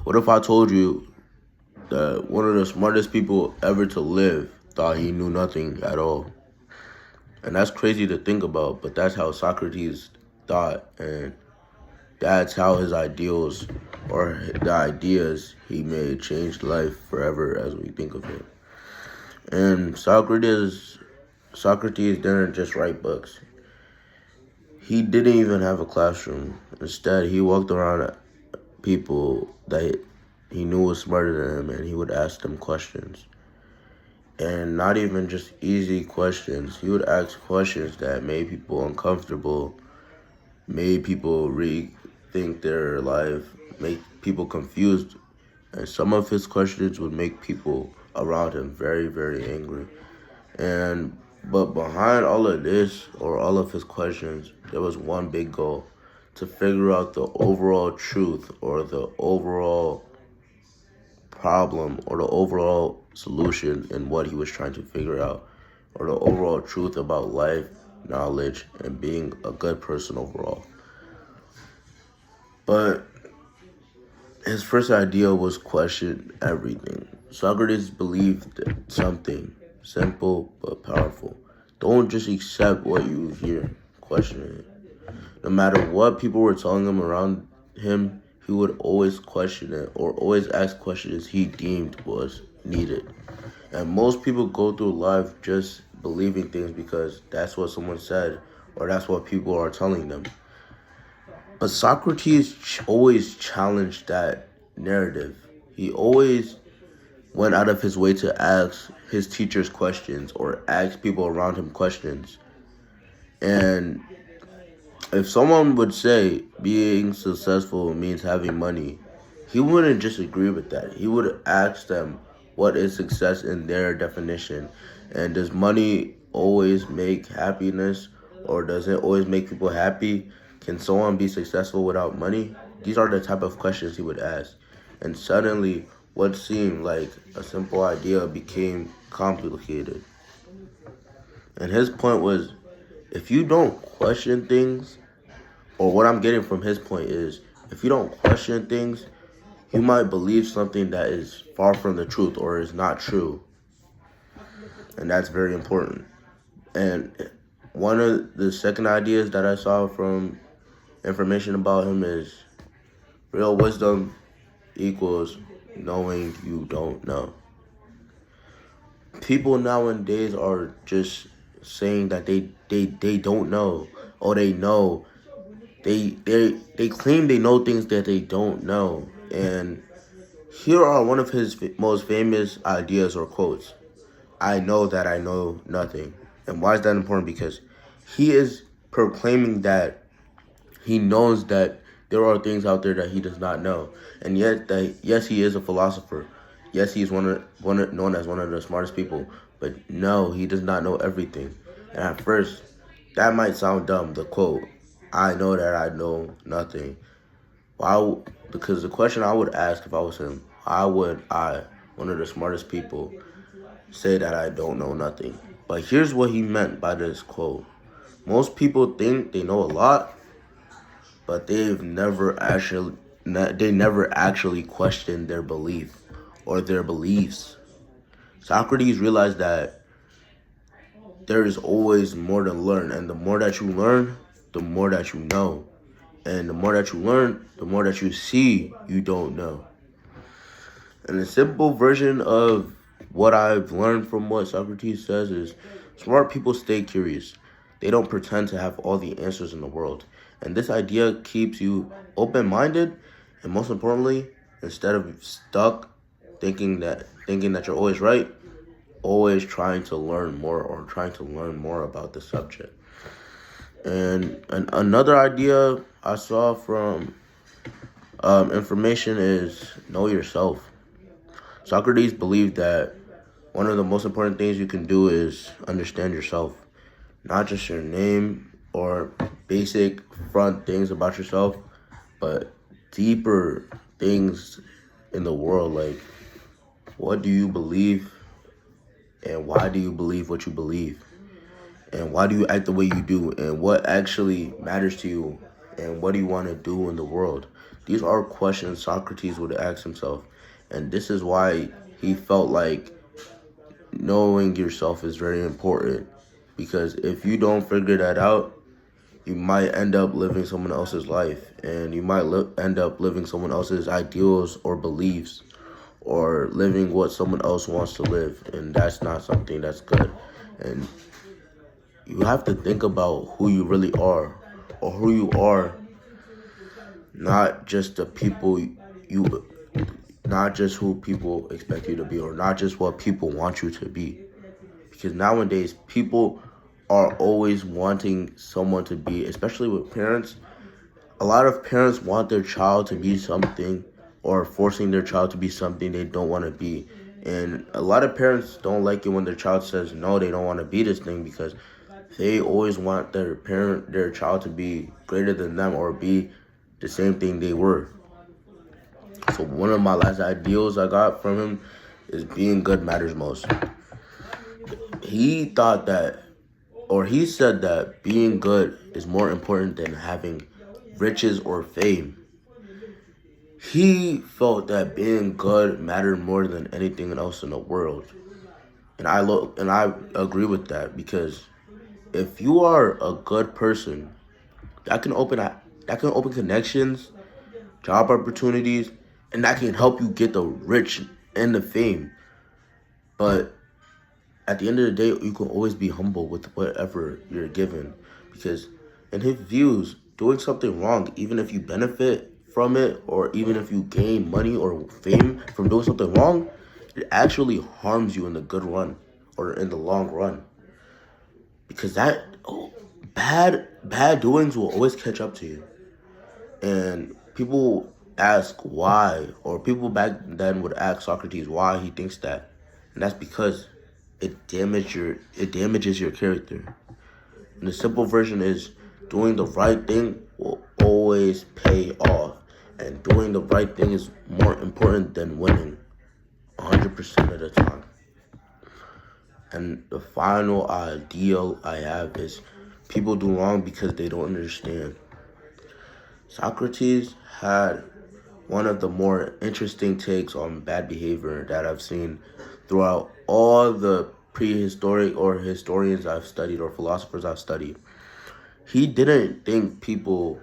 What if I told you that one of the smartest people ever to live thought he knew nothing at all? And that's crazy to think about, but that's how Socrates thought, and that's how his ideals or the ideas he made changed life forever as we think of it. And Socrates didn't just write books. He didn't even have a classroom. Instead, he walked around people that he knew was smarter than him, and he would ask them questions. And not even just easy questions. He would ask questions that made people uncomfortable, made people rethink their life, make people confused. And some of his questions would make people around him very, very angry. But behind all of this, or all of his questions, there was one big goal: to figure out the overall truth, or the overall problem, or the overall solution in what he was trying to figure out, or the overall truth about life, knowledge, and being a good person overall. But his first idea was question everything. Socrates believed that something simple but powerful. Don't just accept what you hear, question it. No matter what people were telling him around him, he would always question it, or always ask questions he deemed was needed. And most people go through life just believing things because that's what someone said, or that's what people are telling them. But Socrates always challenged that narrative. He always went out of his way to ask his teachers questions, or ask people around him questions. And if someone would say being successful means having money, he wouldn't just agree with that. He would ask them, what is success in their definition? And does money always make happiness, or does it always make people happy? Can someone be successful without money? These are the type of questions he would ask. And suddenly, what seemed like a simple idea became complicated. And his point was, if you don't question things, or what I'm getting from his point is, if you don't question things, you might believe something that is far from the truth, or is not true. And that's very important. And one of the second ideas that I saw from information about him is, real wisdom equals knowing you don't know. People nowadays are just saying that they don't know, or they know. They claim they know things that they don't know. And here are one of his most famous ideas or quotes: I know that I know nothing. And why is that important? Because he is proclaiming that he knows that there are things out there that he does not know. And yet, yes, he is a philosopher. Yes, he's known as one of the smartest people. But no, he does not know everything. And at first, that might sound dumb, the quote, I know that I know nothing. Why? Because the question I would ask if I was him, why would I, one of the smartest people, say that I don't know nothing? But here's what he meant by this quote. Most people think they know a lot, but they never actually questioned their belief, or their beliefs. Socrates realized that there is always more to learn, and the more that you learn, the more that you know. And the more that you learn, the more that you see you don't know. And a simple version of what I've learned from what Socrates says is, smart people stay curious. They don't pretend to have all the answers in the world. And this idea keeps you open-minded, and most importantly, instead of stuck thinking that you're always right, always trying to learn more, or trying to learn more about the subject. And another idea I saw from information is know yourself. Socrates believed that one of the most important things you can do is understand yourself. Not just your name or basic front things about yourself, but deeper things in the world, like what do you believe, and why do you believe what you believe, and why do you act the way you do, and what actually matters to you, and what do you want to do in the world. These are questions Socrates would ask himself. And this is why he felt like knowing yourself is very important. Because if you don't figure that out, you might end up living someone else's life. And you might end up living someone else's ideals or beliefs, or living what someone else wants to live. And that's not something that's good. And you have to think about who you really are, or who you are, not just the people you, not just who people expect you to be, or not just what people want you to be. Because nowadays, people are always wanting someone to be, especially with parents. A lot of parents want their child to be something, or forcing their child to be something they don't want to be. And a lot of parents don't like it when their child says no, they don't want to be this thing, because they always want their child to be greater than them, or be the same thing they were. So one of my last ideals I got from him is being good matters most. He thought that, or he said that being good is more important than having riches or fame. He felt that being good mattered more than anything else in the world. And I agree with that, because if you are a good person, that can open connections, job opportunities, and that can help you get the rich and the fame. But at the end of the day, you can always be humble with whatever you're given, because in his views, doing something wrong, even if you benefit from it, or even if you gain money or fame from doing something wrong, it actually harms you in the good run, or in the long run. Because bad doings will always catch up to you. And people ask why, or people back then would ask Socrates why he thinks that. And that's because it damages your character. And the simple version is, doing the right thing will always pay off. And doing the right thing is more important than winning 100% of the time. And the final ideal I have is, people do wrong because they don't understand. Socrates had one of the more interesting takes on bad behavior that I've seen throughout all the prehistoric or historians I've studied, or philosophers I've studied. He didn't think people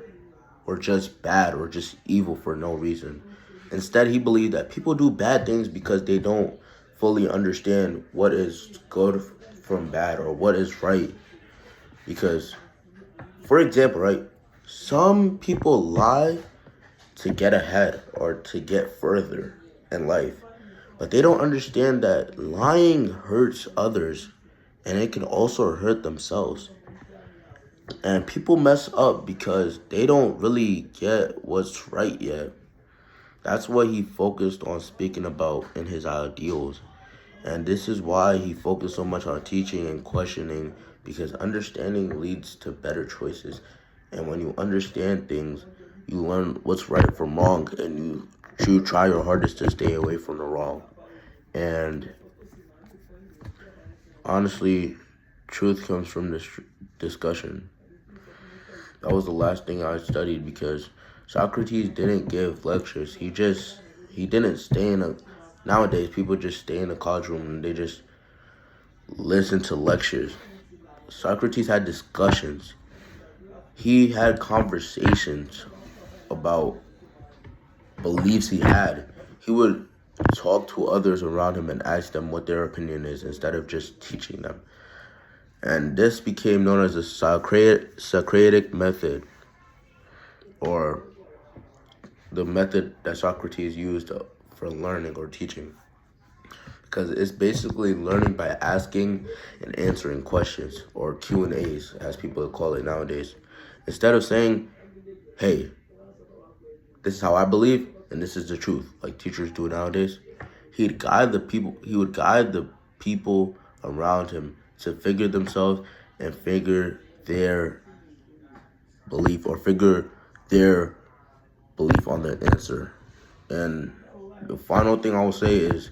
were just bad or just evil for no reason. Instead, he believed that people do bad things because they don't fully understand what is good from bad, or what is right. Because, for example, right, some people lie to get ahead, or to get further in life. But they don't understand that lying hurts others, and it can also hurt themselves. And people mess up because they don't really get what's right yet. That's what he focused on speaking about in his ideals. And this is why he focused so much on teaching and questioning, because understanding leads to better choices. And when you understand things, you learn what's right from wrong, and you try your hardest to stay away from the wrong. And honestly, truth comes from this discussion. That was the last thing I studied, because Socrates didn't give lectures. He didn't stay in a. Nowadays, people just stay in a college room and they just listen to lectures. Socrates had discussions. He had conversations about beliefs he had. He would talk to others around him and ask them what their opinion is, instead of just teaching them. And this became known as the Socratic method, or the method that Socrates used for learning or teaching. Because it's basically learning by asking and answering questions, or Q&As, as people call it nowadays. Instead of saying, hey, this is how I believe, and this is the truth, like teachers do nowadays, he would guide the people around him to figure themselves, and figure their belief, or figure their belief on the answer. And the final thing I will say is,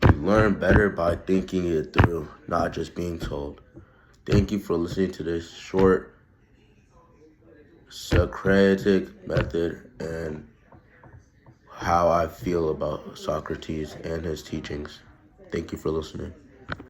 you learn better by thinking it through, not just being told. Thank you for listening to this short Socratic method, and how I feel about Socrates and his teachings. Thank you for listening.